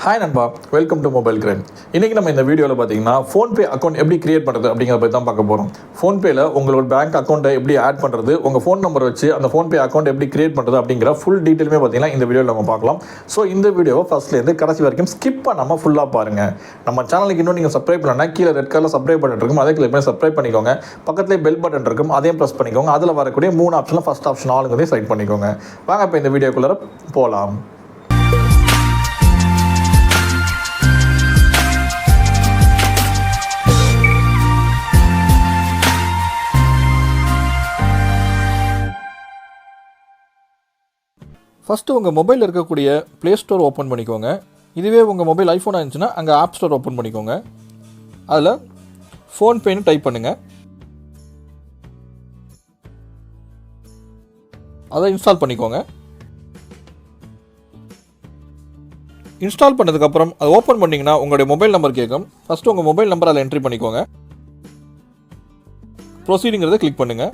Hi நண்பா, welcome to mobile crime. இன்றைக்கி நம்ம இந்த வீடியோவில் பார்த்தீங்கன்னா ஃபோன்பே அக்கௌண்ட் எப்படி கிரியேட் பண்ணுறது அப்படிங்கிறத பற்றி தான் பார்க்க போகிறோம். ஃபோன்பேயில் உங்களோட பேங்க் அக்கௌண்ட்டை எப்படி ஆட் பண்ணுறது, உங்கள் ஃபோன் நம்பர் வச்சு அந்த ஃபோன்பே அக்கௌண்ட் எப்படி கிரியேட் பண்ணுறது அப்படிங்கிற ஃபுல் டீட்டெயிலுமே பார்த்தீங்கன்னா இந்த வீடியோவில் நம்ம பார்க்கலாம். ஸோ இந்த வீடியோவை ஃபஸ்ட்லேருந்து கடைசி வரைக்கும் ஸ்கிப் பண்ணாமல் ஃபுல்லாக பாருங்கள். நம்ம சேனலுக்கு இன்னும் நீங்கள் சப்ஸ்கிரைப் பண்ணலன்னா கீழே ரெட் கலரில் சப்ஸ்கிரைப் பண்ணிட்டு இருக்கும், அதே கிளிக் பண்ணி சப்ஸ்கிரைப் பண்ணிக்கோங்க. பக்கத்துலேயே பெல் பட்டன் இருக்கும், அதையும் ப்ரெஸ் பண்ணிக்கோங்க. அதில் வரக்கூடிய 3 ஆப்ஷனில் ஃபஸ்ட் ஆப்ஷன் ஆளுங்கிறதையும் செலக்ட் பண்ணிக்கோங்க. வாங்க இப்போ இந்த வீடியோக்குள்ளே போகலாம். ஃபஸ்ட்டு உங்கள் மொபைலில் இருக்கக்கூடிய ப்ளே ஸ்டோர் ஓப்பன் பண்ணிக்கோங்க. இதுவே உங்கள் மொபைல் ஐஃபோனாக இருந்துச்சுன்னா அங்கே ஆப் ஸ்டோர் ஓப்பன் பண்ணிக்கோங்க. அதில் ஃபோன்பேன்னு டைப் பண்ணுங்கள். அதை இன்ஸ்டால் பண்ணிக்கோங்க. இன்ஸ்டால் பண்ணதுக்கப்புறம் அதை ஓப்பன் பண்ணிங்கன்னா உங்களுடைய மொபைல் நம்பர் கேட்கும். ஃபஸ்ட்டு உங்கள் மொபைல் நம்பர் அதில் என்ட்ரி பண்ணிக்கோங்க. ப்ரொசீடிங்கிறத கிளிக் பண்ணுங்கள்.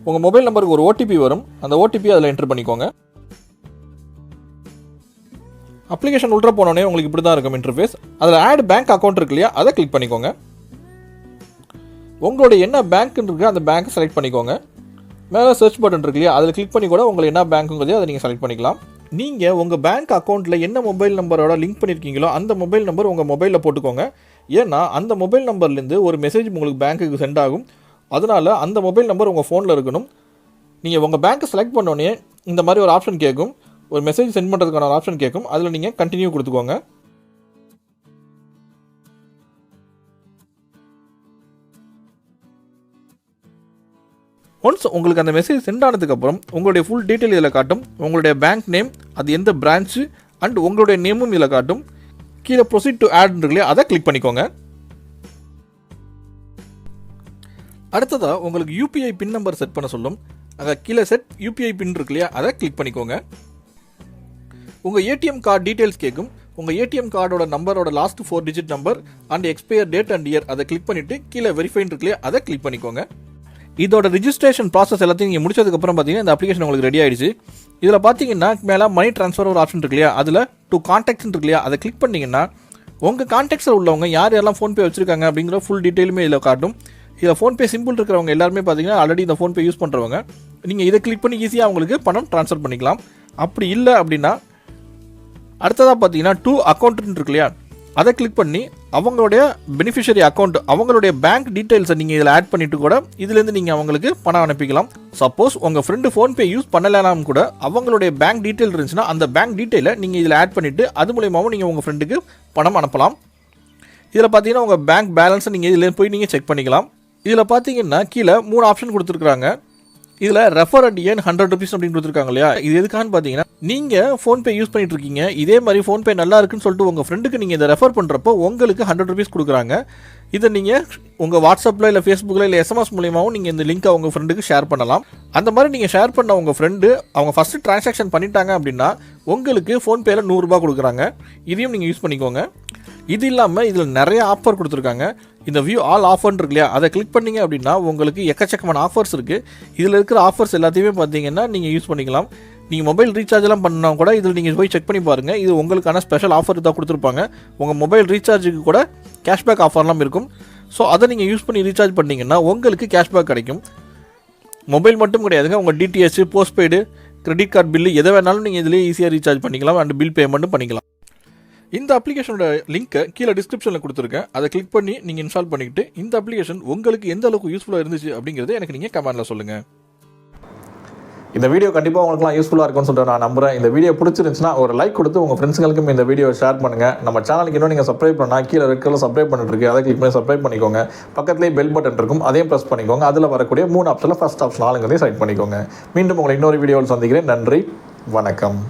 உங்கள் மொபைல் நம்பருக்கு ஒரு ஓடிபி வரும், அந்த ஓடிபி அதில் என்ட்ரி பண்ணிக்கோங்க. அப்ளிகேஷன் உள்ள போனோடனே உங்களுக்கு இப்படி தான் இருக்கும் இன்டர்ஃபேஸ். அதில் ஆட் பேங்க் அக்கௌண்ட் இருக்கு இல்லையா, அதை கிளிக் பண்ணிக்கோங்க. உங்களுடைய என்ன பேங்க் இருக்குது அந்த பேங்க்கை செலக்ட் பண்ணிக்கோங்க. மேலே சர்ச் பட்டன் இருக்கு இல்லையா, அதில் கிளிக் பண்ணி கூட உங்களை என்ன பேங்க்குங்கிறதே அதை நீங்கள் செலக்ட் பண்ணிக்கலாம். நீங்கள் உங்கள் பேங்க் அக்கௌண்ட்டில் என்ன மொபைல் நம்பரோட லிங்க் பண்ணியிருக்கீங்களோ அந்த மொபைல் நம்பர் உங்கள் மொபைலில் போட்டுக்கோங்க. ஏன்னா அந்த மொபைல் நம்பர்லேருந்து ஒரு மெசேஜ் உங்களுக்கு பேங்க்குக்கு சென்ட் ஆகும். அதனால் அந்த மொபைல் நம்பர் உங்கள் ஃபோனில் இருக்கணும். நீங்கள் உங்கள் பேங்க்கை செலக்ட் பண்ணோடனே இந்த மாதிரி ஒரு ஆப்ஷன் கேட்கும், ஒரு மெசேஜ் சென்ட் பண்ணுறதுக்கான ஒரு ஆப்ஷன் கேட்கும். அதில் நீங்கள் கண்டினியூ கொடுத்துக்கோங்க. ஒன்ஸ் உங்களுக்கு அந்த மெசேஜ் சென்ட் ஆனதுக்கப்புறம் உங்களுடைய ஃபுல் டீட்டெயில் இதில் காட்டும். உங்களுடைய பேங்க் நேம், அது எந்த பிரான்ச்சு அண்ட் உங்களுடைய நேமும் இதில் காட்டும். கீழே ப்ரொசீட் டு ஆட் இருக்குல்லையா, அதை கிளிக் பண்ணிக்கோங்க. அடுத்ததாக உங்களுக்கு யூபிஐ பின் நம்பர் செட் பண்ண சொல்லும். அங்கே கீழே செட் யூபிஐ பின் இருக்கு இல்லையா, அதை கிளிக் பண்ணிக்கோங்க. உங்கள் ஏடிஎம் கார்டு டீட்டெயில்ஸ் கேட்கும். உங்கள் ஏடிஎம் கார்டோட நம்பரோட last 4 digit number and expire date and year அதை கிளிக் பண்ணிவிட்டு கீழே வெரிஃபைன் இருக்குல்லையா, அதை கிளிக் பண்ணிக்கோங்க. இதோட ரிஜிஸ்ட்ரேஷன் ப்ராசஸ் எல்லாத்தையும் நீங்கள் முடிச்சதுக்கப்புறம் பார்த்தீங்கன்னா இந்த அப்ளிகேஷன் உங்களுக்கு ரெடி ஆகிடுச்சு. இதில் பார்த்தீங்கன்னா மேலே மணி ட்ரான்ஸ்ஃபர் ஒரு ஆப்ஷன் இருக்கு இல்லையா, அதில் டு கான்டாக்ட்ஸ் இருக்கு இல்லையா, அதை கிளிக் பண்ணிங்கன்னா உங்கள் கான்டாக்ட்ஸில் உள்ளவங்க யார் யாரெல்லாம் ஃபோன்பே வச்சுருக்காங்க அப்படிங்கிற ஃபுல் டீட்டெயிலுமே இதில் காட்டும். இதில் ஃபோன்பே சிம்பிள் இருக்கிறவங்க எல்லாருமே பார்த்தீங்கன்னா ஆல்ரெடி இந்த ஃபோன்பே யூஸ் பண்ணுறவங்க. நீங்கள் இதை கிளிக் பண்ணி ஈஸியாக அவங்களுக்கு பணம் ட்ரான்ஸ்ஃபர் பண்ணிக்கலாம். அப்படி இல்லை அப்படின்னா அடுத்ததாக பார்த்தீங்கன்னா டூ அக்கௌண்ட் இருக்கு இல்லையா, அதை கிளிக் பண்ணி அவங்களுடைய பெனிஃபிஷரி அக்கௌண்ட், அவங்களுடைய பேங்க் டீட்டெயில்ஸை நீங்கள் இதில் ஆட் பண்ணிவிட்டு கூட இதுலேருந்து நீங்கள் அவங்களுக்கு பணம் அனுப்பிக்கலாம். சப்போஸ் உங்கள் ஃப்ரெண்டு ஃபோன்பே யூஸ் பண்ணலாம் கூட அவங்களுடைய பேங்க் டீட்டெயில் இருந்துச்சுன்னா அந்த பேங்க் டீட்டெயிலை நீங்கள் இதில் ஆட் பண்ணிவிட்டு அது மூலியமாகவும் நீங்கள் உங்கள் ஃப்ரெண்டுக்கு பணம் அனுப்பலாம். இதில் பார்த்தீங்கன்னா உங்கள் பேங்க் பேலன்ஸை நீங்கள் இதில் போய் நீங்கள் செக் பண்ணிக்கலாம். இதில் பார்த்தீங்கன்னா கீழே 3 ஆப்ஷன் கொடுத்துருக்குறாங்க. இதில் ரெஃபர் அண்ட் ஏர்ன் 100 rupees அப்படின்னு கொடுத்துருக்காங்க இல்லையா, இது எதுக்கான்னு பார்த்தீங்கன்னா நீங்கள் ஃபோன்பே யூஸ் பண்ணிட்டு இருக்கீங்க, இதே மாதிரி ஃபோன்பே நல்லா இருக்குன்னு சொல்லிட்டு உங்கள் ஃப்ரெண்டுக்கு நீங்கள் இதை ரெஃபர் பண்ணுறப்போ உங்களுக்கு 100 rupees கொடுக்குறாங்க. இதை நீங்கள் உங்கள் வாட்ஸ்அப்பில் இல்லை ஃபேஸ்புக்கில் இல்லை எஸ்எம்எஸ் மூலியமாகவும் நீங்கள் இந்த லிங்க்கை உங்கள் ஃப்ரெண்டுக்கு ஷேர் பண்ணலாம். அந்த மாதிரி நீங்கள் ஷேர் பண்ண உங்கள் ஃப்ரெண்டு அவங்க ஃபஸ்ட்டு ட்ரான்சாக்ஷன் பண்ணிட்டாங்க அப்படின்னா உங்களுக்கு ஃபோன்பேயில் 100 ரூபா கொடுக்குறாங்க. இதையும் நீங்கள் யூஸ் பண்ணிக்கோங்க. இது இல்லாமல் இதில் நிறைய ஆஃபர் கொடுத்துருக்காங்க. இந்த வியூ ஆல் ஆஃபர்னு இருக்கு இல்லையா, அதை கிளிக் பண்ணிங்க அப்படின்னா உங்களுக்கு எக்கச்சக்கமான ஆஃபர்ஸ் இருக்குது. இதில் இருக்கிற ஆஃபர்ஸ் எல்லாத்தையுமே பார்த்தீங்கன்னா நீங்கள் யூஸ் பண்ணிக்கலாம். நீங்கள் மொபைல் ரீசார்ஜெலாம் பண்ணால் கூட இதில் நீங்கள் போய் செக் பண்ணி பாருங்கள். இது உங்களுக்கான ஸ்பெஷல் ஆஃபர் தான் கொடுத்துருப்பாங்க. உங்கள் மொபைல் ரீசார்ஜுக்கு கூட கேஷ்பேக் ஆஃபர்லாம் இருக்கும். ஸோ அதை நீங்கள் யூஸ் பண்ணி ரீசார்ஜ் பண்ணிங்கன்னா உங்களுக்கு கேஷ்பேக் கிடைக்கும். மொபைல் மட்டும் கிடையாதுங்க, உங்கள் DTH, postpaid, credit card bill எதை வேணாலும் நீங்கள் இதிலே ஈஸியாக ரீசார்ஜ் பண்ணிக்கலாம் அண்ட் பில் பேமெண்ட்டும் பண்ணிக்கலாம். இந்த அப்ளிகேஷனோட லிங்க்கை கீழே டிஸ்கிரிப்ஷனில் கொடுத்துருக்கேன். அதை கிளிக் பண்ணி நீங்கள் இன்ஸ்டால் பண்ணிக்கிட்டு இந்த அப்ளிகேஷன் உங்களுக்கு எந்த அளவுக்கு யூஸ்ஃபுல்லாக இருந்துச்சு அப்படிங்கிறது எனக்கு நீங்கள் கமெண்ட்டில் சொல்லுங்கள். இந்த வீடியோ கண்டிப்பாக உங்களுக்குலாம் யூஸ்ஃபுல்லாக இருக்கும்னு சொல்லிட்டு நான் நம்புறேன். இந்த வீடியோ பிடிச்சிருந்துச்சுன்னா ஒரு லைக் கொடுத்து உங்கள் ஃப்ரெண்ட்ஸுங்களுக்கும் இந்த வீடியோ ஷேர் பண்ணுங்கள். நம்ம சேனலுக்கு இன்னும் நீங்கள் சப்ஸ்கிரைப் பண்ணால் கீழே ரெட் கலரில் சப்ஸ்கிரைப் பண்ணிட்டு இருக்கு, அதை கிளிக் பண்ணி சப்ஸ்கிரைப் பண்ணிக்கோங்க. பக்கத்துலேயே பெல் பட்டன் இருக்கும், அதையும் ப்ரெஸ் பண்ணிக்கோங்க. அதில் வரக்கூடிய 3 ஆப்ஷனில் ஃபஸ்ட் ஆப்ஷன் ஆளுங்கிறதையும் செலக்ட் பண்ணிக்கோங்க. மீண்டும் உங்களை இன்னொரு வீடியோவில் சந்திக்கிறேன். நன்றி, வணக்கம்.